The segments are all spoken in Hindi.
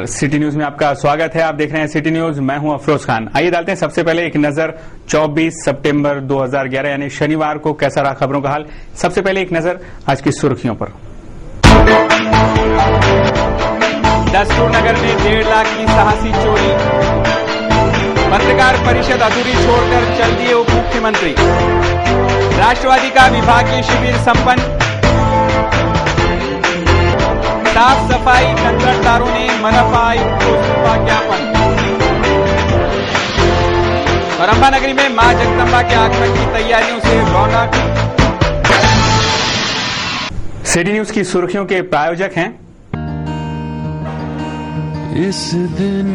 सिटी न्यूज में आपका स्वागत है। आप देख रहे हैं सिटी न्यूज, मैं हूं अफरोज खान। आइए डालते हैं सबसे पहले एक नजर 24 सितंबर 2011 यानी शनिवार को कैसा रहा खबरों का हाल। सबसे पहले एक नजर आज की सुर्खियों पर। दस्तूर नगर में 1.5 लाख की साहसी चोरी, पत्रकार परिषद अधूरी छोड़कर चल दिए उप मुख्यमंत्री। राष्ट्रवादी का विभागीय शिविर संपन्न, साफ सफाई कंत्राटदारों ने मनपा आयुक्त को सौंपा ज्ञापन। और अंबानगरी में मां जगदंबा के आगमन की तैयारियों से रौनक। सिटी न्यूज की सुर्खियों के प्रायोजक हैं इस दिन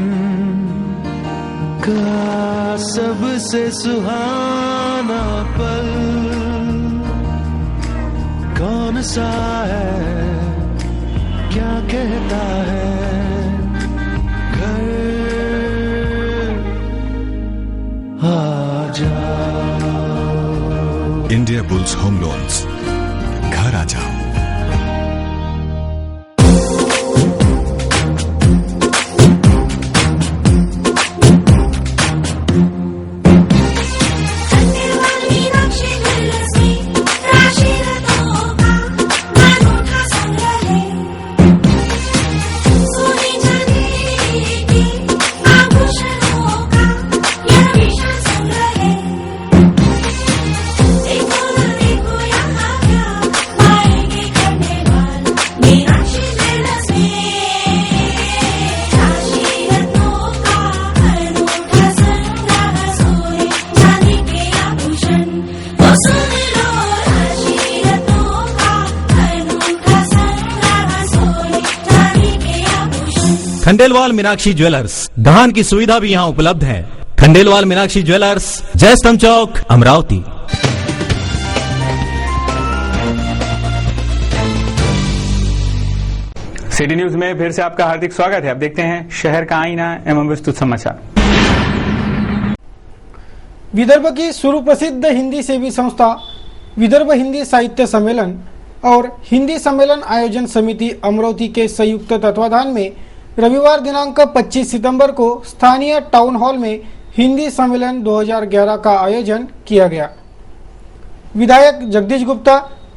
का सबसे सुहाना पल कौन सा है, क्या कहता है घर आ जाओ। इंडिया बुल्स होम लोन्स, घर आ जाओ। खंडेलवाल मीनाक्षी ज्वेलर्स, धान की सुविधा भी यहाँ उपलब्ध है। खंडेलवाल मीनाक्षी ज्वेलर्स, जय स्तंभ चौक, अमरावती। सिटी न्यूज में फिर से आपका हार्दिक स्वागत है। अब देखते हैं शहर का आईना एवं विस्तृत समाचार। विदर्भ की सुप्रसिद्ध हिंदी सेवी संस्था विदर्भ हिंदी साहित्य सम्मेलन और हिंदी सम्मेलन आयोजन समिति अमरावती के संयुक्त तत्वाधान में रविवार दिनांक 25 सितंबर को स्थानीय टाउन हॉल में हिंदी सम्मेलन 2011 का आयोजन किया गया। विधायक जगदीश गुप्ता,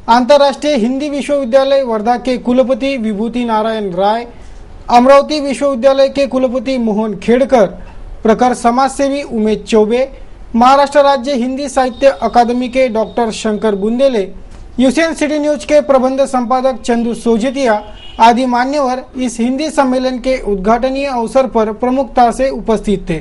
अंतर्राष्ट्रीय हिंदी विश्वविद्यालय वर्धा के कुलपति विभूति नारायण राय, अमरावती विश्वविद्यालय के कुलपति मोहन खेड़कर, प्रखर समाजसेवी उमेश चौबे, महाराष्ट्र राज्य हिंदी साहित्य अकादमी के doctor Shankar Bundele, UCN city news के प्रबंध संपादक चंदू सोजतिया आदि मान्यवर इस हिंदी सम्मेलन के उद्घाटनीय अवसर पर प्रमुखता से उपस्थित थे।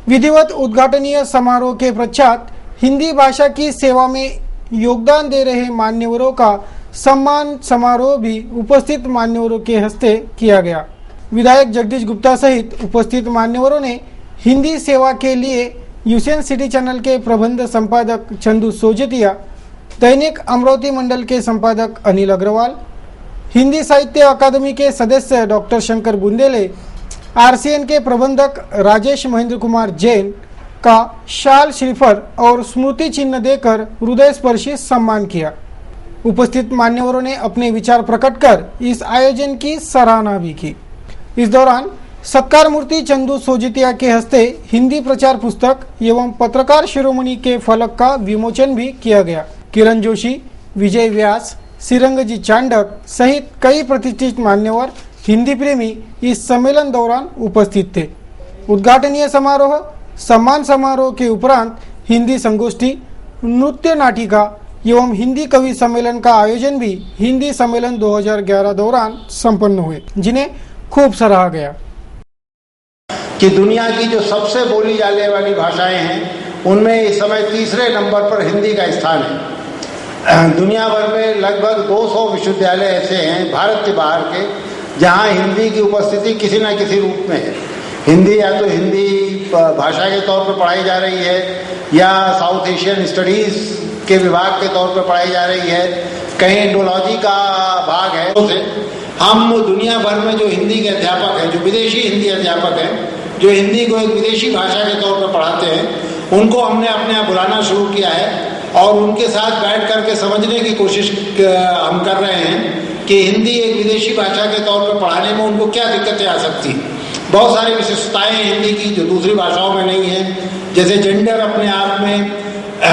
विधिवत उद्घाटनीय समारोह के पश्चात हिंदी भाषा की सेवा में योगदान दे रहे मान्यवरों का सम्मान समारोह भी उपस्थित मान्यवरों के हस्ते किया गया। विधायक जगदीश गुप्ता सहित उपस्थित मान्यवरों ने हिंदी सेवा के लिए यूसीएन सिटी चैनल के प्रबंध संपादक चंदू सोजतिया, दैनिक अमरावती मंडल के संपादक अनिल अग्रवाल, हिंदी साहित्य अकादमी के सदस्य डॉक्टर शंकर बुंदेले, आरसीएन के प्रबंधक राजेश महेंद्र कुमार जैन का शाल श्रीफल और स्मृति चिन्ह देकर हृदय स्पर्शी सम्मान किया। उपस्थित मान्यवरों ने अपने विचार प्रकट कर इस आयोजन की सराहना भी की। इस दौरान सत्कार मूर्ति चंदू सोजतिया के हस्ते हिंदी प्रचार पुस्तक एवं पत्रकार शिरोमणि के फलक का विमोचन भी किया गया। किरण जोशी, विजय व्यास, सिरंगजी चांडक सहित कई प्रतिष्ठित मान्यवर हिंदी प्रेमी इस सम्मेलन दौरान उपस्थित थे। उद्घाटनीय समारोह, सम्मान समारोह के उपरांत हिंदी संगोष्ठी, नृत्य नाटिका एवं हिंदी कवि सम्मेलन का आयोजन भी हिंदी सम्मेलन 2011 दौरान संपन्न हुए, जिन्हें खूब सराहा गया। कि दुनिया की जो सबसे बोली जाने वाली भाषाएं हैं उनमें इस समय तीसरे नंबर पर हिंदी का स्थान है। दुनिया भर में लगभग 200 विश्वविद्यालय ऐसे हैं भारत के बाहर के जहां हिंदी की उपस्थिति किसी न किसी रूप में है। हिंदी या तो हिंदी भाषा के तौर पर पढ़ाई जा रही है या साउथ एशियन स्टडीज के विभाग के तौर पर पढ़ाई जा रही है, कहीं इंडोलॉजी का भाग है। हम दुनिया भर में जो हिंदी के अध्यापक हैं, जो विदेशी हिंदी अध्यापक हैं, जो हिंदी को एक विदेशी भाषा के तौर पर पढ़ाते हैं, उनको हमने अपने यहाँ बुलाना शुरू किया है और उनके साथ बैठ करके समझने की कोशिश हम कर रहे हैं कि हिंदी एक विदेशी भाषा के तौर पर पढ़ाने में उनको क्या दिक्कतें आ सकती हैं। बहुत सारी विशेषताएं हैं हिंदी की जो दूसरी भाषाओं में नहीं है, जैसे जेंडर अपने आप में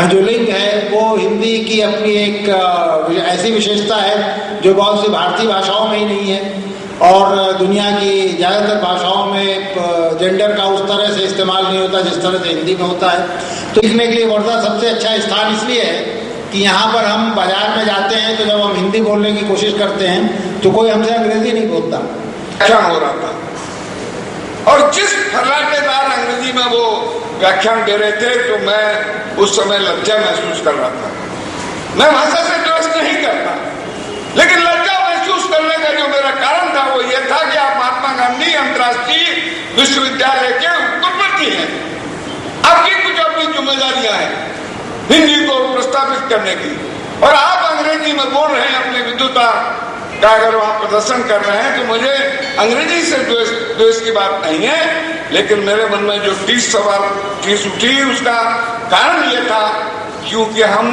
जो लिंग है वो हिंदी की अपनी एक ऐसी विशेषता है जो बहुत सी भारतीय भाषाओं में ही नहीं है, और दुनिया की ज़्यादातर भाषाओं में जेंडर का उस तरह से इस्तेमाल नहीं होता जिस तरह से हिंदी में होता है। तो सीखने के लिए वर्धा सबसे अच्छा स्थान इसलिए है कि यहाँ पर हम बाजार में जाते हैं तो जब हम हिंदी बोलने की कोशिश करते हैं तो कोई हमसे अंग्रेजी नहीं बोलता। क्या हो रहा था और जिस फर्राटेदार अंग्रेजी में वो व्याख्यान दे रहे थे तो मैं उस समय लज्जा महसूस कर रहा था। मैं भाषा से द्वेष नहीं करता, लेकिन लज्जा महसूस करने का जो मेरा कारण था वो ये था कि आप महात्मा गांधी अंतर्राष्ट्रीय विश्वविद्यालय के कुलपति हैं, आपकी कुछ अपनी जिम्मेदारियां हैं हिंदी को प्रस्तावित करने की, और आप अंग्रेजी में बोल रहे हैं अपनी विद्वता का अगर वहां प्रदर्शन कर रहे हैं तो मुझे अंग्रेजी से द्वेष की बात नहीं है, लेकिन मेरे मन में जो टीस उठी उसका कारण ये था क्योंकि हम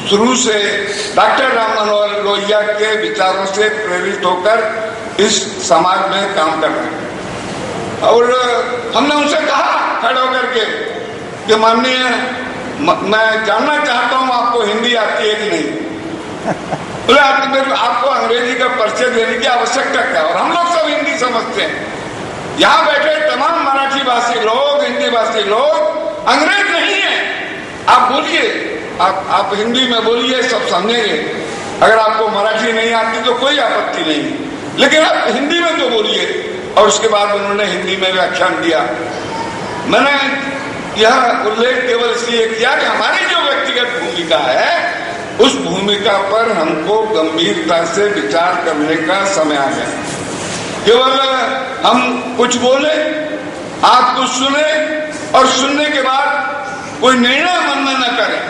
शुरू से डॉक्टर राम मनोहर लोहिया के विचारों से प्रेरित होकर इस समाज में काम कर रहे हैं। और हमने उनसे कहा खड़े होकर के कि माननीय मैं जानना चाहता हूं आपको हिंदी आती है कि नहीं। बोले आपको अंग्रेजी का परिचय देने की आवश्यकता क्या, और हम लोग सब हिंदी समझते हैं। यहाँ बैठे तमाम मराठी भाषी लोग, हिंदी भाषी लोग अंग्रेज नहीं है। आप बोलिए, आप हिंदी में बोलिए, सब समझेंगे। अगर आपको मराठी नहीं आती तो कोई आपत्ति नहीं, लेकिन आप हिंदी में तो बोलिए। और उसके बाद उन्होंने हिंदी में व्याख्यान दिया। मैंने यह उल्लेख केवल इसलिए किया कि हमारी जो व्यक्तिगत भूमिका है उस भूमिका पर हमको गंभीरता से विचार करने का समय आ गया। केवल हम कुछ बोले, आप कुछ सुने और सुनने के बाद कोई निर्णय मन में न करें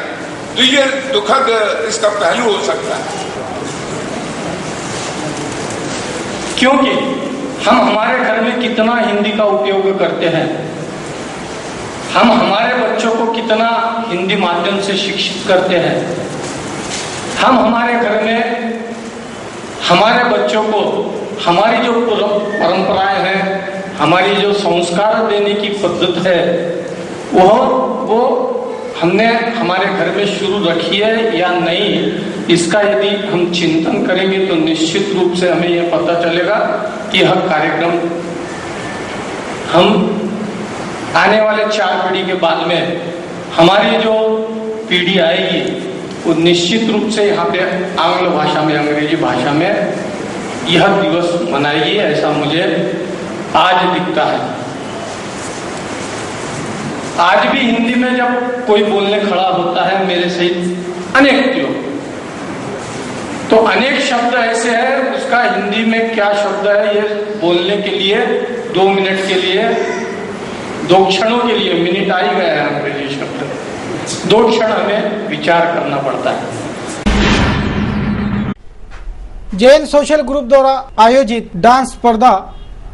तो ये दुखद इसका पहलू हो सकता है। क्योंकि हम हमारे घर में कितना हिंदी का उपयोग करते हैं, हम हमारे बच्चों को कितना हिंदी माध्यम से शिक्षित करते हैं, हम हमारे घर में हमारे बच्चों को हमारी जो परंपराएं हैं, हमारी जो संस्कार देने की पद्धत है वो हमने हमारे घर में शुरू रखी है या नहीं, इसका यदि हम चिंतन करेंगे तो निश्चित रूप से हमें यह पता चलेगा कि यह कार्यक्रम हम आने वाले 4 पीढ़ी के बाद में हमारी जो पीढ़ी आएगी वो निश्चित रूप से यहाँ पे आंग्ल भाषा में, अंग्रेजी भाषा में यह दिवस मनाएगी, ऐसा मुझे आज दिखता है। आज भी हिंदी में जब कोई बोलने खड़ा होता है मेरे सहित अनेक लोग, तो अनेक शब्द ऐसे हैं, उसका हिंदी में क्या शब्द है ये बोलने के लिए 2 मिनट के लिए, 2 क्षणों के लिए, मिनट आ ही गया है अंग्रेजी शब्द, 2 क्षण हमें विचार करना पड़ता है। जैन सोशल ग्रुप द्वारा आयोजित डांस स्पर्धा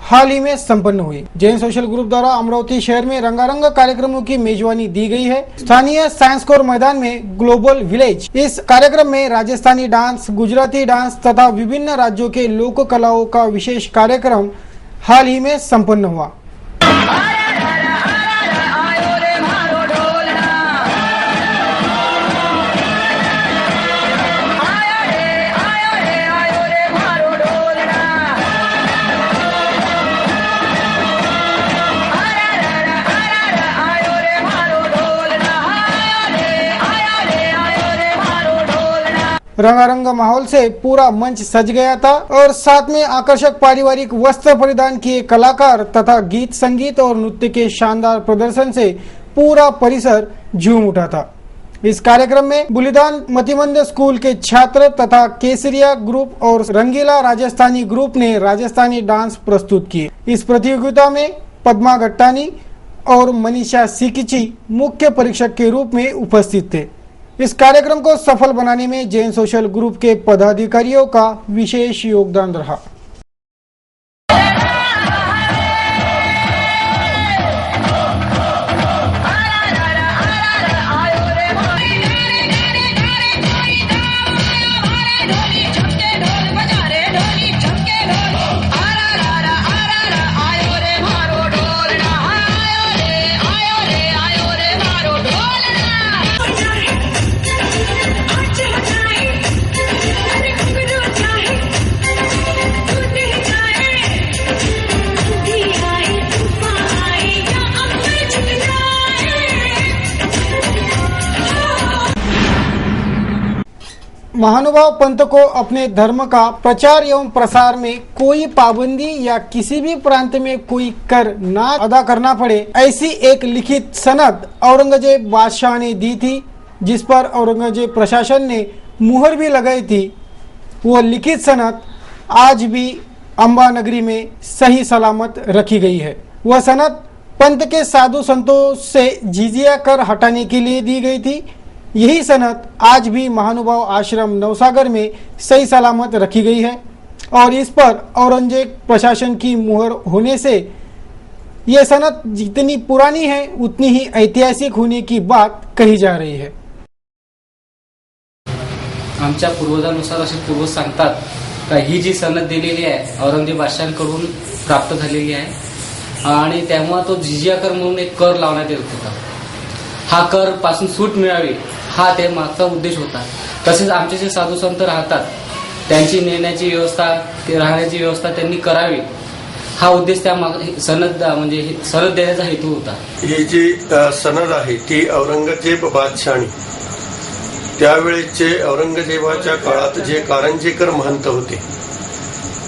हाल ही में संपन्न हुई। जैन सोशल ग्रुप द्वारा अमरावती शहर में रंगारंग कार्यक्रमों की मेजबानी दी गई है। स्थानीय साइंस कोर मैदान में ग्लोबल विलेज, इस कार्यक्रम में राजस्थानी डांस, गुजराती डांस तथा विभिन्न राज्यों के लोक कलाओं का विशेष कार्यक्रम हाल ही में संपन्न हुआ। रंगारंग माहौल से पूरा मंच सज गया था और साथ में आकर्षक पारिवारिक वस्त्र परिधान किए कलाकार तथा गीत, संगीत और नृत्य के शानदार प्रदर्शन से पूरा परिसर झूम उठा था। इस कार्यक्रम में बुलिदान मतिमंद स्कूल के छात्र तथा केसरिया ग्रुप और रंगीला राजस्थानी ग्रुप ने राजस्थानी डांस प्रस्तुत किए। इस प्रतियोगिता में पद्मा गट्टानी और मनीषा सिकिची मुख्य परीक्षक के रूप में उपस्थित थे। इस कार्यक्रम को सफल बनाने में जैन सोशल ग्रुप के पदाधिकारियों का विशेष योगदान रहा। महानुभाव पंथ को अपने धर्म का प्रचार एवं प्रसार में कोई पाबंदी या किसी भी प्रांत में कोई कर ना अदा करना पड़े, ऐसी एक लिखित सनद औरंगजेब बादशाह ने दी थी, जिस पर औरंगजेब प्रशासन ने मुहर भी लगाई थी। वो लिखित सनद आज भी अंबा नगरी में सही सलामत रखी गई है। वह सनद पंथ के साधु संतों से जिजिया कर हटाने के लिए दी गई थी। यही सनद आज भी महानुभाव आश्रम नवसागर में सही सलामत रखी गई है और इस पर औरंगजेब प्रशासन की मुहर होने से यह सनद जितनी पुरानी है उतनी ही ऐतिहासिक होने की बात कही जा रही है। आमच्या पूर्वजांनुसार असे पूर्वज सांगतात का ही जी सनद दिलेली आहे औरंगजेब बादशाहांकडून प्राप्त झालेली आहे आणि तेव्हा तो जिजिया कर म्हणून एक कर लावण्यात येत होता। हा कर पासून सूट मिळावी हा ते मागचा उद्देश होता। तसेच आमचे जे साधू संत राहतात त्यांची नेण्याची व्यवस्था, राहण्याची व्यवस्था त्यांनी करावी हा उद्देश त्या सनद म्हणजे सनद देण्याचा हेतू होता। ही जी सनद आहे ती औरंगजेब बादशाहानी त्यावेळेचे औरंगजेबाच्या काळात जे कारंजेकर महंत होते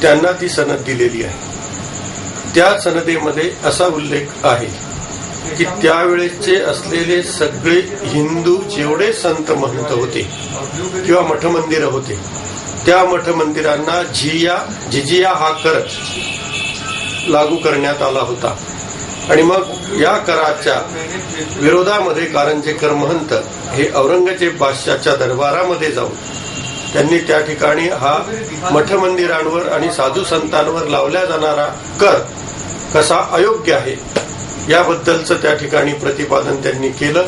त्यांना ती सनद दिलेली आहे। त्या सनदेमध्ये असा उल्लेख आहे की त्यावेळेचे असलेले सगळे हिंदू जेवढे संत महंत होते किंवा मठ मंदिर होते त्या मठ मंदिरांना जिजिया हा कर लागू करण्यात आला होता आणि मग या कराच्या विरोधामध्ये कारंजेकर महंत हे औरंगजेब बादशाहच्या दरबारामध्ये जाऊन त्यांनी त्या ठिकाणी हा मठ मंदिरांवर आणि साधू संतांवर लावला जाणारा कर कसा अयोग्य आहे याबद्दलचं त्या ठिकाणी प्रतिपादन त्यांनी केलं।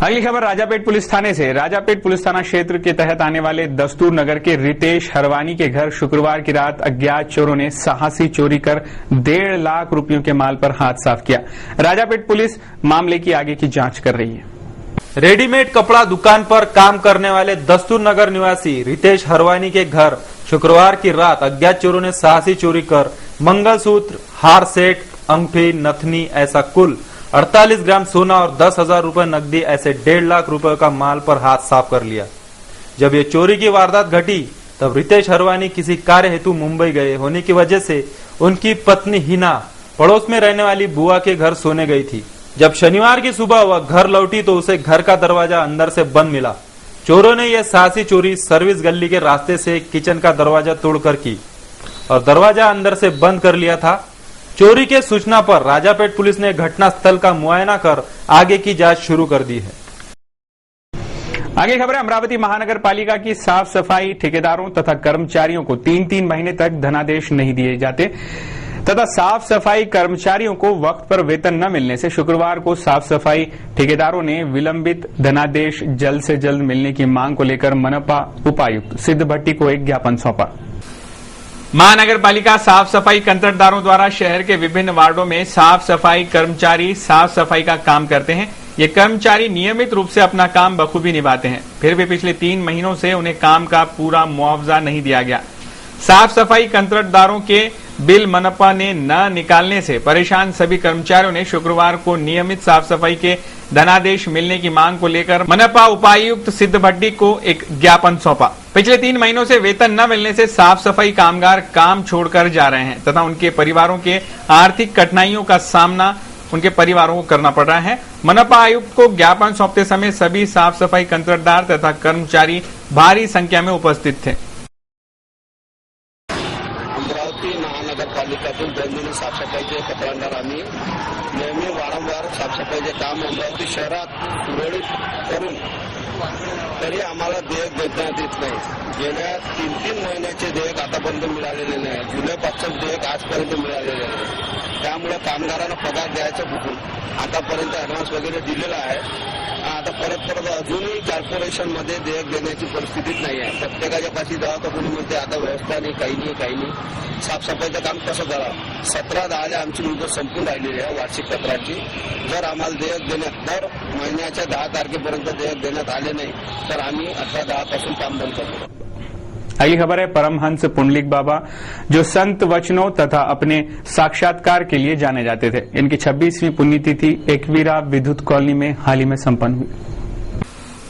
अगली खबर राजापेट पुलिस थाने से। राजापेट पुलिस थाना क्षेत्र के तहत आने वाले दस्तूर नगर के रितेश हरवानी के घर शुक्रवार की रात अज्ञात चोरों ने साहसी चोरी कर 1.5 लाख रुपयों के माल पर हाथ साफ किया। राजापेट पुलिस मामले की आगे की जांच कर रही है। रेडीमेड कपड़ा दुकान पर काम करने वाले दस्तूर नगर निवासी रितेश हरवानी के घर शुक्रवार की रात अज्ञात चोरों ने साहसी चोरी कर मंगलसूत्र, हार सेट, अंगूठी, नथनी ऐसा कुल 48 ग्राम सोना और 10,000 रुपए नकदी ऐसे 1.5 लाख रुपए का माल पर हाथ साफ कर लिया। जब ये चोरी की वारदात घटी तब रितेश हरवानी किसी कार्य हेतु मुंबई गए होने की वजह से उनकी पत्नी हिना पड़ोस में रहने वाली बुआ के घर सोने गई थी। जब शनिवार की सुबह वह घर लौटी तो उसे घर का दरवाजा अंदर से बंद मिला। चोरों ने यह साहसी चोरी सर्विस गली के रास्ते से किचन का दरवाजा तोड़कर की और दरवाजा अंदर से बंद कर लिया था। चोरी के सूचना पर राजापेट पुलिस ने घटना स्थल का मुआयना कर आगे की जांच शुरू कर दी है। आगे खबर है अमरावती महानगर पालिका की साफ सफाई ठेकेदारों तथा कर्मचारियों को 3-3 महीने तक धनादेश नहीं दिए जाते तथा साफ सफाई कर्मचारियों को वक्त पर वेतन न मिलने से शुक्रवार को साफ सफाई ठेकेदारों ने विलंबित धनादेश जल्द से जल्द मिलने की मांग को लेकर मनपा उपायुक्त सिद्ध भट्टी को एक ज्ञापन सौंपा। महानगर पालिका साफ सफाई कंत्राटदारों द्वारा शहर के विभिन्न वार्डों में साफ सफाई कर्मचारी साफ सफाई का काम करते हैं। ये कर्मचारी नियमित रूप से अपना काम बखूबी निभाते हैं, फिर भी पिछले 3 महीनों से उन्हें काम का पूरा मुआवजा नहीं दिया गया। साफ सफाई कंत्राटदारों के बिल मनपा ने न निकालने से परेशान सभी कर्मचारियों ने शुक्रवार को नियमित साफ सफाई के धनादेश मिलने की मांग को लेकर मनपा उपायुक्त सिद्ध भट्टी को एक ज्ञापन सौंपा। पिछले 3 महीनों से वेतन न मिलने से साफ सफाई कामगार काम छोड़कर जा रहे हैं तथा उनके परिवारों के आर्थिक कठिनाइयों का सामना उनके परिवारों को करना पड़ रहा है। मनपा आयुक्त को ज्ञापन सौंपते समय सभी साफ सफाई कंत्राटदार तथा कर्मचारी भारी संख्या में उपस्थित थे। पालिकातून दैनंदिन साफसफाईचे कंत्राटदार आम्ही नेहमी वारंवार साफसफाईचे काम अमरावती शहरात सुरळीत करून तरी आम्हाला देयक देण्यात येत नाही। गेल्या 3-3 महिन्याचे देयक आतापर्यंत मिळालेले नाही। जुलैपासून देयक आजपर्यंत मिळालेले नाही। त्यामुळे कामगारांना पगार द्यायचं बघून आतापर्यंत ऍडव्हान्स वगैरे दिलेला आहे। आता परत अजूनही कॉर्पोरेशन मध्ये देयक देण्याची परिस्थितीच नाही आहे। प्रत्येकाच्या पाशी जावा तर कोणी म्हणते आता व्यवस्था नाही, काही नाही। साफसफाईचं काम कसं करावं। 17/10 आमची मुदत संपून राहिलेली आहे वार्षिक पत्राची। जर आम्हाला देयक देण्यात दर महिन्याच्या 10 तारखेपर्यंत देयक देण्यात आले नाही तर आम्ही 18/10 पासून काम बंद करतो। अगली खबर है परमहंस पुंडलिक बाबा जो संत वचनों तथा अपने साक्षात्कार के लिए जाने जाते थे। इनकी 26वीं पुण्यतिथि एकवीरा विद्युत कॉलोनी में हाल ही में संपन्न हुई।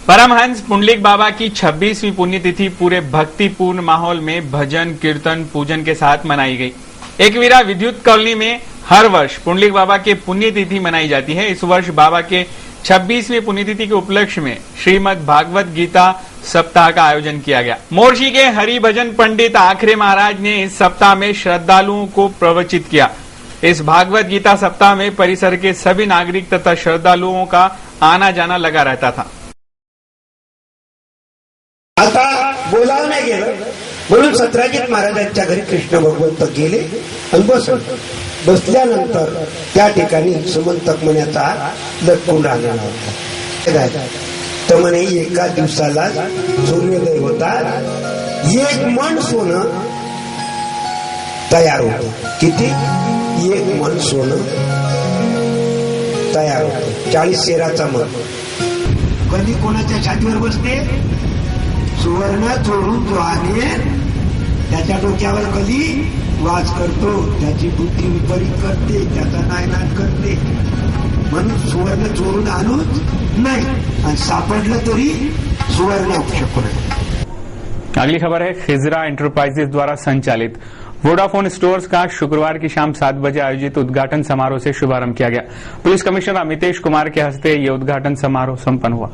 परमहंस पुंडलिक बाबा की 26वीं पुण्यतिथि पूरे भक्तिपूर्ण माहौल में भजन कीर्तन पूजन के साथ मनाई गई। एकवीरा विद्युत कॉलोनी में हर वर्ष पुंडलिक बाबा के पुण्यतिथि मनाई जाती है। इस वर्ष बाबा के 26वीं पुण्यतिथि के उपलक्ष्य में श्रीमद् भागवत गीता सप्ताह का आयोजन किया गया। मोर्शी के हरि भजन पंडित आखरे महाराज ने इस सप्ताह में श्रद्धालुओं को प्रवचित किया। इस भागवत गीता सप्ताह में परिसर के सभी नागरिक तथा श्रद्धालुओं का आना जाना लगा रहता था। आता बोलावण्या गेलं म्हणून सत्राजित महाराजांच्या घरी कृष्ण भगवंत गेले आणि बसल्यानंतर त्या ठिकाणी सुमंतक मण्याचा लटकून राहिलेला होता। तर म्हणे एका दिवसाला सूर्योदय होता, एक मन सोनं तयार होतं। किती? एक मन सोनं तयार होतं, 40 शेराचा मन। कधी कोणाच्या छातीवर बसते? सुवर्ण चोरून जो आहे त्याच्या डोक्यावर कधी वास करतो, त्याची बुद्धी विपरीत करते, त्याचा नायनाट करते। म्हणून सुवर्ण चोरून आणूच नाही, आणि सापडलं तरी सुवर्ण अपशकुन आहे। अगली खबर है खिजरा एंटरप्राइजेज द्वारा संचालित वोडाफोन स्टोर्स का शुक्रवार की शाम 7 बजे आयोजित उद्घाटन समारोह से शुभारंभ किया गया। पुलिस कमिश्नर अमितेश कुमार के हस्ते ये उद्घाटन समारोह संपन्न हुआ।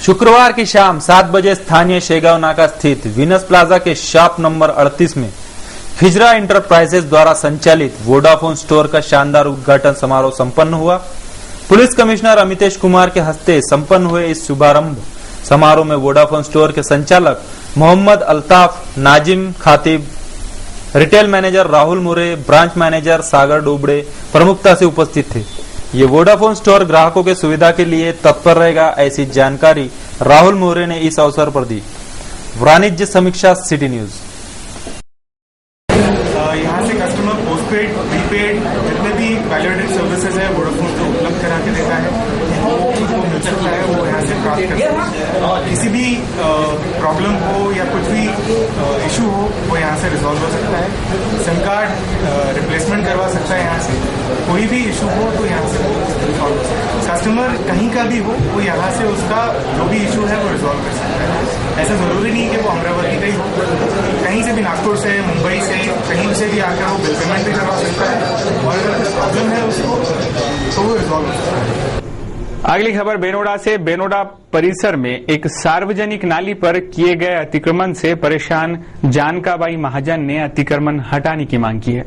शुक्रवार की शाम 7 बजे स्थानीय शेगांव नाका स्थित विनस प्लाजा के शॉप नंबर 38 में खिजरा एंटरप्राइजेज द्वारा संचालित वोडाफोन स्टोर का शानदार उद्घाटन समारोह संपन्न हुआ। पुलिस कमिश्नर अमितेश कुमार के हस्ते संपन्न हुए इस शुभारंभ समारोह में वोडाफोन स्टोर के संचालक मोहम्मद अल्ताफ, नाजिम खातिब, रिटेल मैनेजर राहुल मुरे, ब्रांच मैनेजर सागर डोबड़े प्रमुखता से उपस्थित थे। ये वोडाफोन स्टोर ग्राहकों के सुविधा के लिए तत्पर रहेगा, ऐसी जानकारी राहुल मोरे ने इस अवसर पर दी। वाणिज्य समीक्षा सिटी न्यूज। यहाँ से कस्टमर पोस्टपेड, प्रीपेड जितने भी वैल्यू सर्विसेज है वोडाफोन को उपलब्ध करा के देता है, वो मिल सकता है, वो यहाँ से प्राप्त कर सकता है। किसी भी प्रॉब्लम हो या कुछ भी इशू हो वो यहाँ से रिजॉल्व हो सकता है। सिम कार्ड रिप्लेसमेंट करवा सकता है यहाँ से, कोई भी इशू हो तो यहाँ से वो रिजॉल्व हो सकता है। कस्टमर कहीं का भी हो वो यहाँ से उसका जो भी इशू है वो रिजॉल्व कर सकता है। ऐसा जरूरी नहीं कि वो अमरावती का ही हो, कहीं से भी, नागपुर से, मुंबई से, कहीं से भी आकर वो बिल पेमेंट भी करवा सकता है, और अगर प्रॉब्लम है उसको तो वो रिजॉल्व हो सकता है। अगली खबर बेनोडा से। बेनोडा परिसर में एक सार्वजनिक नाली पर किए गए अतिक्रमण से परेशान जानकाबाई महाजन ने अतिक्रमण हटाने की मांग की है।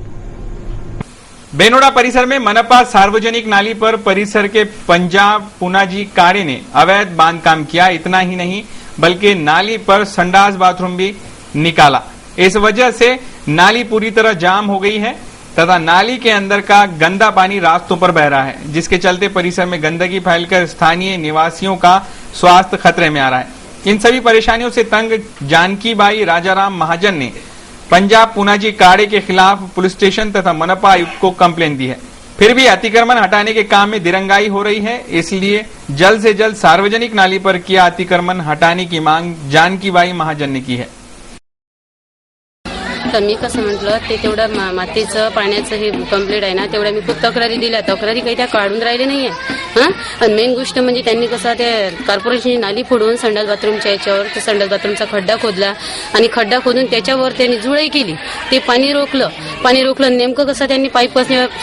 बेनोडा परिसर में मनपा सार्वजनिक नाली पर परिसर के पंजाब पुनाजी कारे ने अवैध बांधकाम किया। इतना ही नहीं बल्कि नाली पर संडास बाथरूम भी निकाला। इस वजह से नाली पूरी तरह जाम हो गई है तथा नाली के अंदर का गंदा पानी रास्तों पर बह रहा है, जिसके चलते परिसर में गंदगी फैलकर स्थानीय निवासियों का स्वास्थ्य खतरे में आ रहा है। इन सभी परेशानियों से तंग जानकीबाई राजाराम महाजन ने पंजाब पुनाजी काड़े के खिलाफ पुलिस स्टेशन तथा मनपा आयुक्त को कंप्लेन दी है। फिर भी अतिक्रमण हटाने के काम में दिरंगाई हो रही है, इसलिए जल्द से जल्द सार्वजनिक नाली पर किया अतिक्रमण हटाने की मांग जानकीबाई महाजन ने की है। तर मी कसं म्हटलं ते तेवढं मातीचं पाण्याचं हे कंप्लीट आहे ना, तेवढ्या मी खूप तक्रारी दिल्या, तक्रारी काही त्या काढून राहिले नाहीये। आणि मेन गोष्ट म्हणजे त्यांनी कसं ते कॉर्पोरेशनची नाली फोडून संडास बाथरूमच्या याच्यावर ते संडास बाथरूमचा खड्डा खोदला आणि खड्डा खोदून त्याच्यावर त्यांनी जुळई केली, ते पाणी रोखलं नेमकं कसं त्यांनी पाईप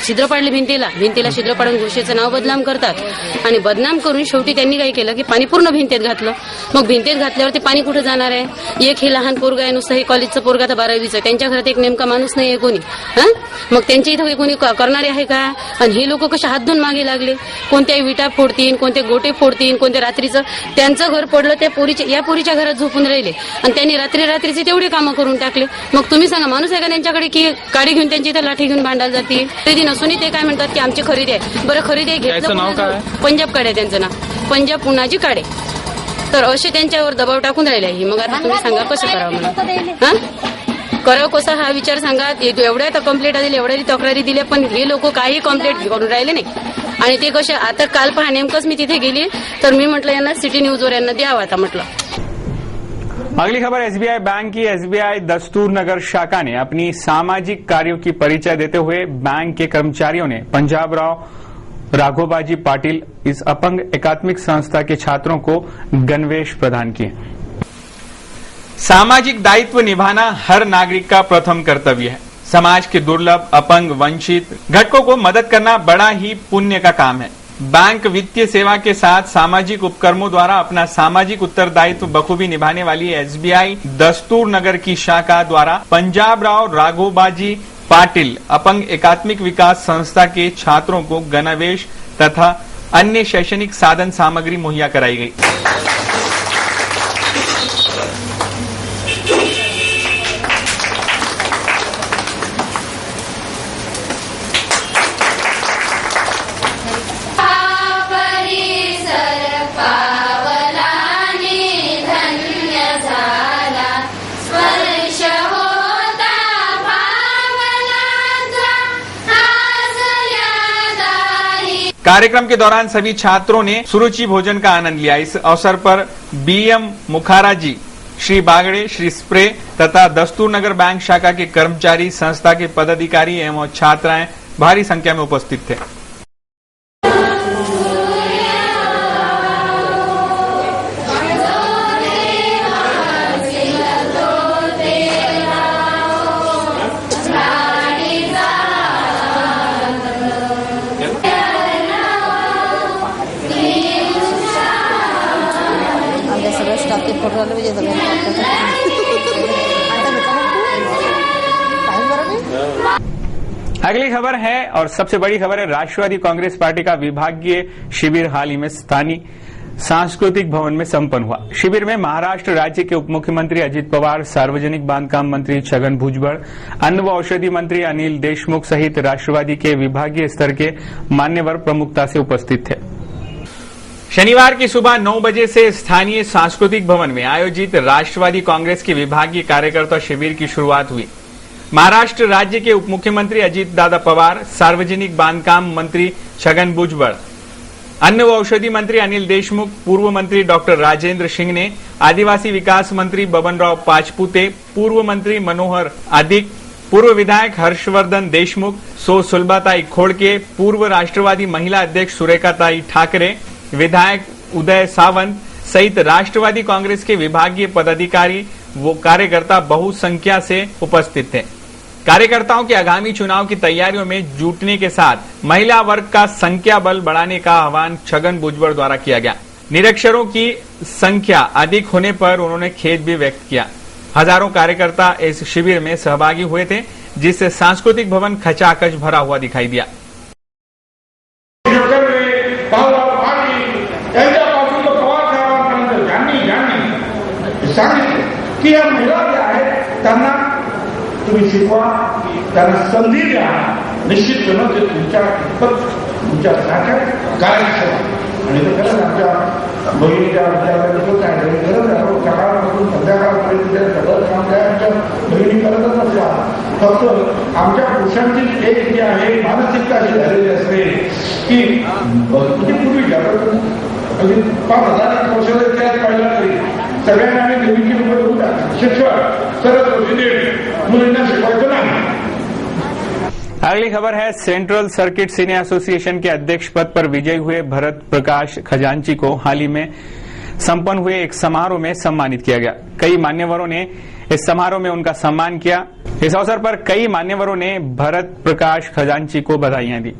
छिद्र पाडले भिंतीला छिद्र पाडून घोषेचं नाव बदनाम करतात आणि बदनाम करून शेवटी त्यांनी काय केलं की पाणी पूर्ण भिंतीत घातलं। मग भिंतीत घातल्यावर ते पाणी कुठे जाणार आहे? एक हे लहान पोरगा आहे, नुसतं हे कॉलेजचं पोरगा तर 12वीचं, त्यांच्या घरात एक नेमका माणूस नाहीये कोणी, मग त्यांच्या इथं कोणी करणारे आहे का? आणि हे लोक कसे हात धुवून मागे लागले, कोणत्याही विटा फोडतील, कोणते गोटे फोडतील, कोणत्या रात्रीचं त्यांचं घर पडलं, त्या या पोरीच्या घरात झोपून राहिले आणि त्यांनी रात्रीचे तेवढे कामं करून टाकले। मग तुम्ही सांगा माणूस आहे का त्यांच्याकडे की गाडी घेऊन त्यांची इथं लाठी घेऊन भांडायला जाते? खरेदी नसून ते काय म्हणतात की आमची खरेदी आहे। बरं खरेदी घेतलं, पंजाब काडे आहे त्यांचं नाव, पंजाब पुनाजी काडे, तर असे त्यांच्यावर दबाव टाकून राहिले आहे। मग आता तुम्ही सांगा कसं करावं मला, करावं कसं हा विचार सांगा। एवढ्या कंप्लेंट दिली, एवढ्या तक्रारी दिल्या, पण हे लोक काही कंप्लेंट करून राहिले नाही। आणि ते कसे आता काल पहा नेमकंच मी तिथे गेली तर मी म्हटलं यांना सिटी न्यूजवर यांना द्यावं आता म्हटलं। अगली खबर एसबीआई बैंक की। एसबीआई दस्तूर नगर शाखा ने अपनी सामाजिक कार्यों की परिचय देते हुए बैंक के कर्मचारियों ने पंजाब राव राघोबाजी पाटिल इस अपंग एकात्मिक संस्था के छात्रों को गणवेश प्रदान किए। सामाजिक दायित्व निभाना हर नागरिक का प्रथम कर्तव्य है। समाज के दुर्लभ, अपंग, वंचित घटकों को मदद करना बड़ा ही पुण्य का काम है। बैंक वित्तीय सेवा के साथ सामाजिक उपक्रमों द्वारा अपना सामाजिक उत्तरदायित्व बखूबी निभाने वाली एसबीआई दस्तूर नगर की शाखा द्वारा पंजाब राव राघोबाजी पाटिल अपंग एकात्मिक विकास संस्था के छात्रों को गणवेश तथा अन्य शैक्षणिक साधन सामग्री मुहैया कराई गई। कार्यक्रम के दौरान सभी छात्रों ने सुरुचि भोजन का आनंद लिया। इस अवसर पर बीएम मुखारा जी, श्री बागड़े, श्री स्प्रे तथा दस्तूर नगर बैंक शाखा के कर्मचारी, संस्था के पदाधिकारी एवं छात्राएं भारी संख्या में उपस्थित थे। अगली खबर है और सबसे बड़ी खबर है, राष्ट्रवादी कांग्रेस पार्टी का विभागीय शिविर हाल ही में स्थानीय सांस्कृतिक भवन में संपन्न हुआ। शिविर में महाराष्ट्र राज्य के उप मुख्यमंत्री अजित पवार, सार्वजनिक बांधकाम मंत्री छगन भुजबळ, अन्न व औषधि मंत्री अनिल देशमुख सहित राष्ट्रवादी के विभागीय स्तर के मान्यवर प्रमुखता से उपस्थित थे। शनिवार की सुबह 9 बजे से स्थानीय सांस्कृतिक भवन में आयोजित राष्ट्रवादी कांग्रेस के विभागीय कार्यकर्ता शिविर की शुरुआत हुई। महाराष्ट्र राज्य के उप मुख्यमंत्री अजित दादा पवार, सार्वजनिक बांधकाम मंत्री छगन भुजबळ, अन्न व औषधि मंत्री अनिल देशमुख, पूर्व मंत्री डॉक्टर राजेंद्र शिंगणे, आदिवासी विकास मंत्री बबनराव पाचपुते, पूर्व मंत्री मनोहर अधिक, पूर्व विधायक हर्षवर्धन देशमुख, सो सुलभाताई खोड़के, पूर्व राष्ट्रवादी महिला अध्यक्ष सुरेखाताई ठाकरे, विधायक उदय सावंत सहित राष्ट्रवादी कांग्रेस के विभागीय पदाधिकारी वो कार्यकर्ता बहुसंख्या से उपस्थित थे। कार्यकर्ताओं के आगामी चुनाव की तैयारियों में जुटने के साथ महिला वर्ग का संख्या बल बढ़ाने का आह्वान छगन भुजबळ द्वारा किया गया। निरक्षरों की संख्या अधिक होने पर उन्होंने खेद भी व्यक्त किया। हजारों कार्यकर्ता इस शिविर में सहभागी हुए थे, जिससे सांस्कृतिक भवन खचाखच भरा हुआ दिखाई दिया। की या महिला ज्या आहेत त्यांना तुम्ही शिकवा, त्यांना संधी द्या, निश्चितपणे ते तुमच्या सारख्या कार्यक्षम आणि ते खरंच आमच्या बहिणीच्या विद्यार्थ्यांचं आहे गरज आहे। सकाळपासून संध्याकाळपर्यंत सगळं काम काय आमच्या बहिणी करतच असल्या, फक्त आमच्या पुरुषांची एक जी आहे मानसिकता अशी झालेली असते की किती पूर्वी जातात 5,000 वर्षाचा इतिहास पाहिला तरी सगळ्यांना आम्ही देवीची रुपये होता शिक्षक सरस्वती मुलींना शिकवायचं नाही। अगली खबर है, सेंट्रल सर्किट सिने एसोसिएशन के अध्यक्ष पद पर विजयी हुए भरत प्रकाश खजांची को हाल ही में संपन्न हुए एक समारोह में सम्मानित किया गया। कई मान्यवरों ने इस समारोह में उनका सम्मान किया। इस अवसर पर कई मान्यवरों ने भरत प्रकाश खजांची को बधाइयां दी।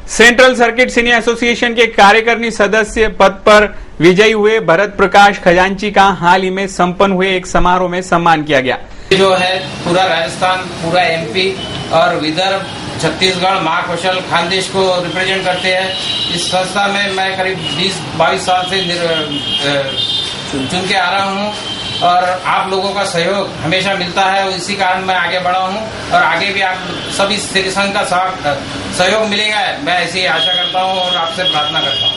सेंट्रल सर्किट सिने एसोसिएशन के कार्यकारिणी सदस्य पद पर विजयी हुए भरत प्रकाश खजांची का हाल ही में संपन्न हुए एक समारोह में सम्मान किया गया। जो है पूरा राजस्थान, पूरा एमपी और विदर्भ, छत्तीसगढ़, महाकौशल, खानदेश को रिप्रेजेंट करते हैं। इस संस्था में मैं करीब 20-22 साल से चुन के आ रहा हूँ और आप लोगों का सहयोग हमेशा मिलता है, इसी कारण मैं आगे बढ़ा हूँ और आगे भी आप सभी संघ का सहयोग मिलेगा, मैं ऐसी आशा करता हूँ और आपसे प्रार्थना करता हूँ।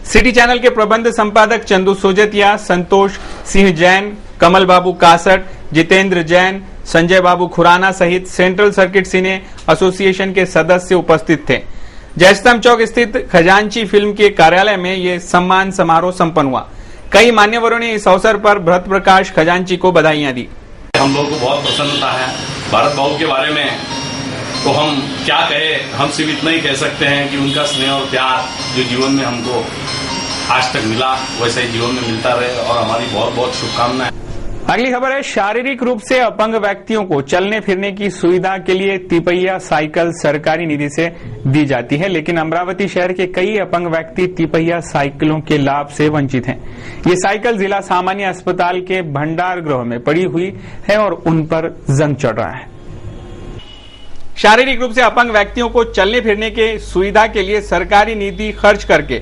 सिटी चैनल के प्रबंध संपादक चंदू सोजतिया, संतोष सिंह जैन, कमल बाबू कासट, जितेंद्र जैन, संजय बाबू खुराना सहित सेंट्रल सर्किट सिने एसोसिएशन के सदस्य उपस्थित थे। जयस्तंभ चौक स्थित खजांची फिल्म के कार्यालय में ये सम्मान समारोह संपन्न हुआ। कई मान्यवरों ने इस अवसर पर भरत प्रकाश खजांची को बधाइयां दी। हम लोग को बहुत प्रसन्नता है। भारत बाबू के बारे में तो हम क्या कहें, हम सिर्फ इतना ही कह सकते हैं कि उनका स्नेह और प्यार जो जीवन में हमको आज तक मिला वैसा ही जीवन में मिलता रहे और हमारी बहुत बहुत शुभकामनाएं। अगली खबर है, शारीरिक रूप से अपंग व्यक्तियों को चलने फिरने की सुविधा के लिए तिपहिया साइकिल सरकारी निधि से दी जाती है, लेकिन अमरावती शहर के कई अपंग व्यक्ति तिपहिया साइकिलों के लाभ से वंचित हैं। ये साइकिल जिला सामान्य अस्पताल के भंडार गृह में पड़ी हुई है और उन पर जंग चढ़ रहा है। शारीरिक रूप से अपंग व्यक्तियों को चलने फिरने के सुविधा के लिए सरकारी निधि खर्च करके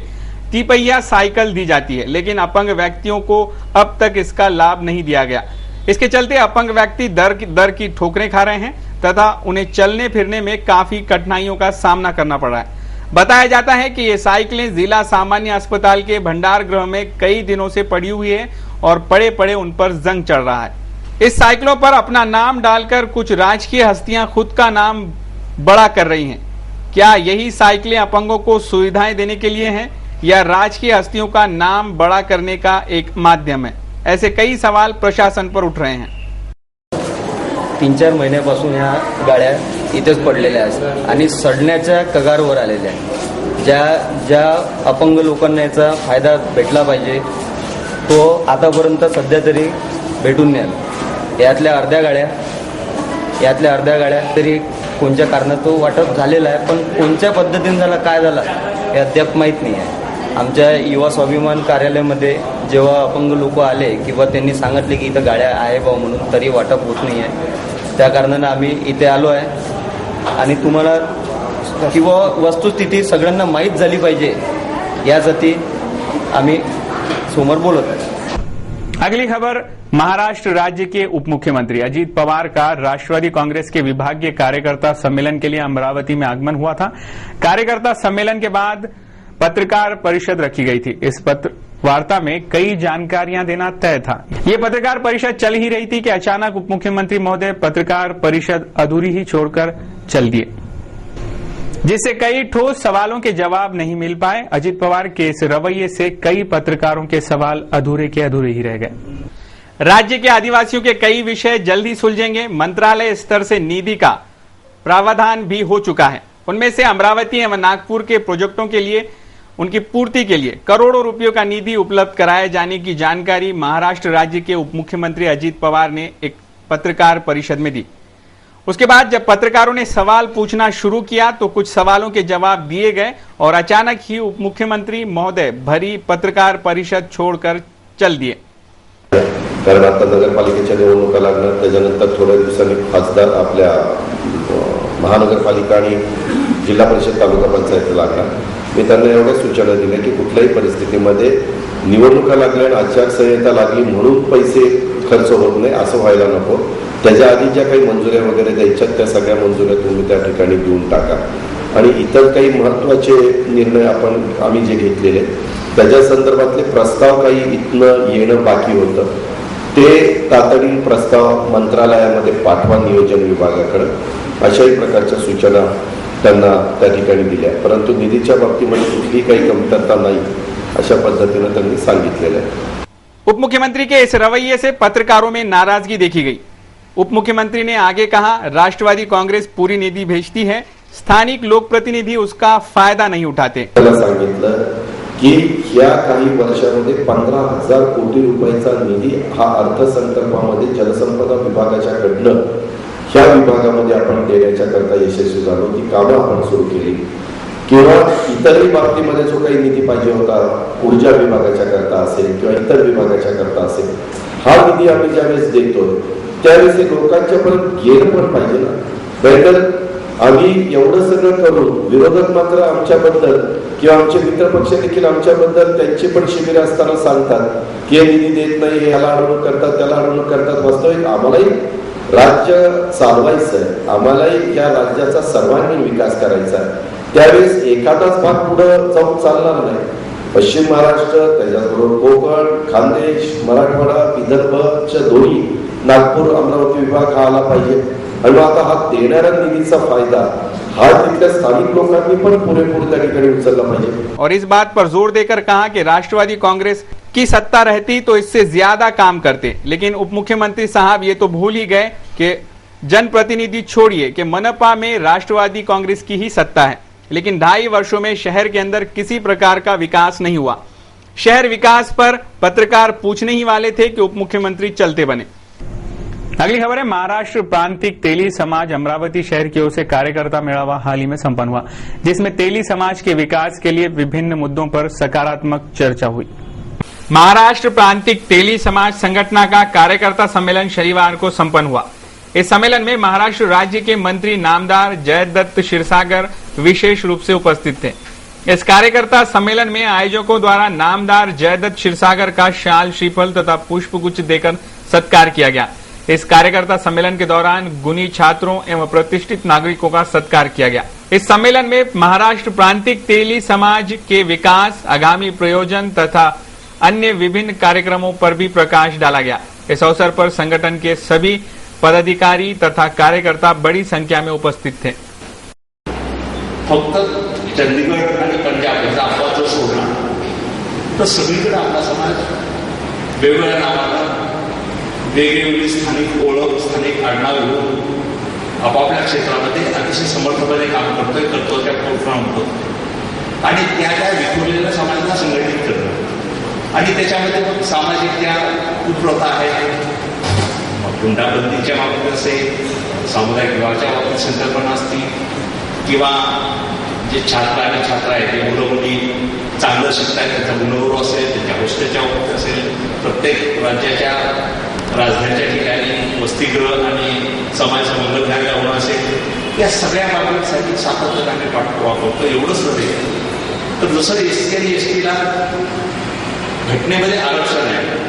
तिपहिया साइकिल दी जाती है, लेकिन अपंग व्यक्तियों को अब तक इसका लाभ नहीं दिया गया। इसके चलते अपंग व्यक्ति दर की ठोकरें खा रहे हैं तथा उन्हें चलने फिरने में काफी कठिनाइयों का सामना करना पड़ रहा है। बताया जाता है कि ये साइकिलें जिला सामान्य अस्पताल के भंडार गृह में कई दिनों से पड़ी हुई है और पड़े पड़े उन पर जंग चढ़ रहा है। इस साइकिलों पर अपना नाम डालकर कुछ राजकीय हस्तियां खुद का नाम बड़ा कर रही हैं। क्या यही साइकिलें अपंगों को सुविधाएं देने के लिए हैं या राजकीय हस्तियों का नाम बड़ा करने का एक माध्यम है? ऐसे कई सवाल प्रशासन पर उठ रहे हैं। 3-4 महिन्यापासून ह्या गाड्या इथेच पडलेल्या आहेत आणि सडण्याच्या कगारवर आलेल्या आहेत। ज्या अपंग लोकांना याचा फायदा भेटला पाहिजे तो आतापर्यंत सध्या तरी भेटून नाही आला। यातल्या अर्ध्या गाड्या तरी कोणत्या कारणास्तव वाटप झालेलं आहे, पण कोणत्या पद्धतीने झाला काय झाला हे अद्याप माहीत नाही आहे। आमच्या युवा स्वाभिमान कार्यालयामध्ये जेव्हा अपंग लोक आले किंवा त्यांनी सांगितले की इथं गाड्या आहे बा म्हणून, तरी वाटप होत नाही आहे। त्या कारणाने आम्ही इथे आलो आहे आणि तुम्हाला किंवा वस्तुस्थिती सगळ्यांना माहीत झाली पाहिजे यासाठी आम्ही समोर बोलत आहे। अगली खबर, महाराष्ट्र राज्य के उप मुख्यमंत्री अजीत पवार का राष्ट्रवादी कांग्रेस के विभागीय कार्यकर्ता सम्मेलन के लिए अमरावती में आगमन हुआ था। कार्यकर्ता सम्मेलन के बाद पत्रकार परिषद रखी गई थी। इस पत्र वार्ता में कई जानकारियां देना तय था। ये पत्रकार परिषद चल ही रही थी कि अचानक उप मुख्यमंत्री महोदय पत्रकार परिषद अधूरी ही छोड़कर चल दिए, जिससे कई ठोस सवालों के जवाब नहीं मिल पाए। अजीत पवार के इस रवैये से कई पत्रकारों के सवाल अधूरे के अधूरे ही रह गए। राज्य के आदिवासियों के कई विषय जल्द ही सुलझेंगे। मंत्रालय स्तर से निधि का प्रावधान भी हो चुका है। उनमें से अमरावती एवं नागपुर के प्रोजेक्टों के लिए उनकी पूर्ति के लिए करोड़ों रुपयों का निधि उपलब्ध कराए जाने की जानकारी महाराष्ट्र राज्य के उप मुख्यमंत्री अजीत पवार ने एक पत्रकार परिषद में दी। उसके बाद जब पत्रकारों ने सवाल पूछना शुरू किया तो कुछ सवालों के जवाब दिए गए और अचानक ही उप मुख्यमंत्री महोदय भरी पत्रकार परिषद छोड़कर चल दिए। कारण आता नगरपालिकेच्या निवडणुका लागणार, त्याच्यानंतर थोड्या दिवसांनी खासदार आपल्या महानगरपालिका आणि जिल्हा परिषद तालुका पंचायत लागणार। मी त्यांना एवढ्या सूचना दिल्या की कुठल्याही परिस्थितीमध्ये निवडणुका लागल्या आणि आचारसंहिता लागली म्हणून पैसे खर्च होत नाही असं व्हायला नको। त्याच्या आधी ज्या काही मंजुऱ्या वगैरे द्यायच्या त्या सगळ्या मंजुऱ्या तुम्ही त्या ठिकाणी देऊन टाका आणि इतर काही महत्त्वाचे निर्णय आम्ही जे घेतलेले त्याच्या संदर्भातले प्रस्ताव काही इथनं येणं बाकी होतं ते तातडीने प्रस्ताव मंत्रालयामध्ये पाठवा नियोजन विभागाकडे, अशाही प्रकारच्या सूचना त्यांना त्या ठिकाणी दिल्या। परंतु निधीच्या बाबतीमध्ये कुठलीही काही कमतरता नाही अशा पद्धतीने त्यांनी सांगितलेलं आहे। उप मुख्यमंत्री के इस रवैये से पत्रकारों में नाराजगी देखी गई। उप मुख्यमंत्री ने आगे कहा, राष्ट्रवादी कांग्रेस पूरी निधि भेजती है, स्थानिक लोक प्रतिनिधि उसका फायदा नहीं उठाते। त्याला सांगितलं की या काही वर्षांमध्ये 15,000 कोटी रुपयाचा निधी हा अर्थसंकल्पामध्ये जलसंपदा विभागाच्याकडनं ह्या विभागामध्ये आपण देण्याच्या करता यशस्वी झालो। ती कामं आपण सुरू केली किंवा इतरही बाबतीमध्ये जो काही निधी पाहिजे होता ऊर्जा विभागाच्या करता असेल किंवा इतर विभागाच्या करता असेल, हा निधी आम्ही ज्यावेळेस देतोय त्यावेळेस लोकांच्या पर्यंत गेलं पण पाहिजे ना। नाहीतर आम्ही एवढं सगळं करून विरोधक मात्र आमच्याबद्दल किंवा आमचे मित्रपक्ष देखील आमच्याबद्दल त्यांची पण शिबिर असताना सांगतात की हे निधी देत नाही, याला अडवणूक करतात, त्याला अडवणूक करतात। वास्तविक आम्हालाही राज्य चालवायचं आहे, आम्हालाही या राज्याचा सर्वांगीण विकास करायचा आहे। त्यावेळेस एखादाच भाग पुढे जाऊन चालणार नाही। पश्चिम महाराष्ट्र, त्याच्याबरोबर कोकण, खानदेश, मराठवाडा, विदर्भच्या दोन्ही नागपूर अमरावती विभाग हा आला पाहिजे आणि आता हा देणाऱ्या निधीचा फायदा हा तिथल्या स्थानिक लोकांनी पण पुरेपूर त्या ठिकाणी उचलला पाहिजे। और इस बात पर जोर देकर कहा कि राष्ट्रवादी कांग्रेस की सत्ता रहती तो इससे ज्यादा काम करते, लेकिन उप मुख्यमंत्री साहब ये तो भूल ही गए कि जनप्रतिनिधि छोड़िए कि मनपा में राष्ट्रवादी कांग्रेस की ही सत्ता है, लेकिन 2.5 वर्षों में शहर के अंदर किसी प्रकार का विकास नहीं हुआ। शहर विकास पर पत्रकार पूछने ही वाले थे कि उप मुख्यमंत्री चलते बने। अगली खबर है, महाराष्ट्र प्रांतिक तेली समाज अमरावती शहर की ओर से कार्यकर्ता मेळावा हाल ही में संपन्न हुआ, जिसमें तेली समाज के विकास के लिए विभिन्न मुद्दों पर सकारात्मक चर्चा हुई। महाराष्ट्र प्रांतिक तेली समाज संगठन का कार्यकर्ता सम्मेलन शनिवार को संपन्न हुआ। इस सम्मेलन में महाराष्ट्र राज्य के मंत्री नामदार जयदत्त क्षीरसागर विशेष रूप से उपस्थित थे। इस कार्यकर्ता सम्मेलन में आयोजकों द्वारा नामदार जयदत्त क्षीरसागर का शाल, श्रीफल तथा पुष्पगुच्छ देकर सत्कार किया गया। इस कार्यकर्ता सम्मेलन के दौरान गुणी छात्रों एवं प्रतिष्ठित नागरिकों का सत्कार किया गया। इस सम्मेलन में महाराष्ट्र प्रांतिक तेली समाज के विकास, आगामी प्रयोजन तथा अन्य विभिन्न कार्यक्रमों पर भी प्रकाश डाला गया। इस अवसर पर संगठन के सभी पदाधिकारी तथा कार्यकर्ता बड़ी संख्या में उपस्थित थे। फक्त चंदीगड आणि पंजाब याचा अपवाद जर सोडला तर सगळीकडे आपला समाज वेगवेगळ्या नावानं वेगवेगळी स्थानिक ओळख, स्थानिक आडनाव घेऊन आपापल्या क्षेत्रामध्ये अतिशय समर्थपणे काम करतोय, त्या प्रोत्साहन करतो आणि त्या विखुरलेल्या समाजाला संघटित करतो आणि त्याच्यामध्ये मग सामाजिक त्या कुप्रथा आहेत, गुंडाबंदीच्या बाबतीत असेल, सामुदायिक विवाहाच्या बाबतीत संकल्पना असतील किंवा जे छात्र आणि छात्रा आहेत ते मुलं मुली चांगलं शिकतात त्यांचा गुणगौरव असेल, त्यांच्या हॉस्टेलच्या बाबतीत असेल, प्रत्येक राज्याच्या राजधानीच्या ठिकाणी वसतिगृह आणि समाजाचं मंगल कार्य होणं असेल, या सगळ्या बाबींसाठी सातत्याने पाठपुरावा करतो. एवढंच नव्हे तर जसं एससी आणि एसटीला घटनेमध्ये आरक्षण आहे,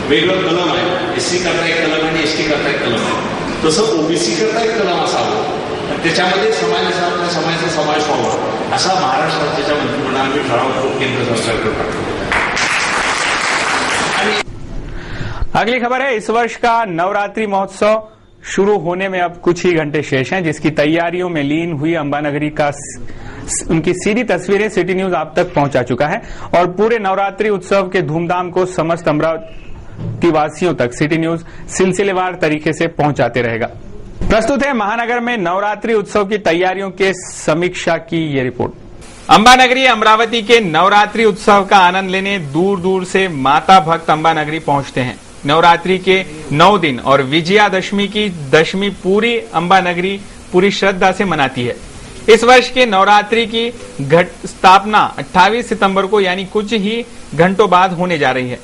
वेगळं कलम आहे, एससी करता एक कलम आणि एसटी करता एक कलम आहे, तसं ओबीसी करता एक कलम असावं, त्याच्यामध्ये समाजाचा समावेश व्हावा असा महाराष्ट्र राज्याच्या मंत्रिमंडळाने ठराव करून केंद्र सरकारकडे पाठवला. अगली खबर है, इस वर्ष का नवरात्रि महोत्सव शुरू होने में अब कुछ ही घंटे शेष हैं, जिसकी तैयारियों में लीन हुई अंबानगरी का उनकी सीधी तस्वीरें सिटी न्यूज आप तक पहुंचा चुका है और पूरे नवरात्रि उत्सव के धूमधाम को समस्त अमरावती वासियों तक सिटी न्यूज सिलसिलेवार तरीके से पहुंचाते रहेगा। प्रस्तुत है महानगर में नवरात्रि उत्सव की तैयारियों के समीक्षा की ये रिपोर्ट। अंबानगरी अमरावती के नवरात्रि उत्सव का आनंद लेने दूर दूर से माता भक्त अंबानगरी पहुंचते हैं। नवरात्रि के 9 दिन और विजयादशमी की दशमी पूरी अंबानगरी पूरी श्रद्धा से मनाती है। इस वर्ष के नवरात्रि की घट स्थापना 28 सितंबर को यानी कुछ ही घंटों बाद होने जा रही है।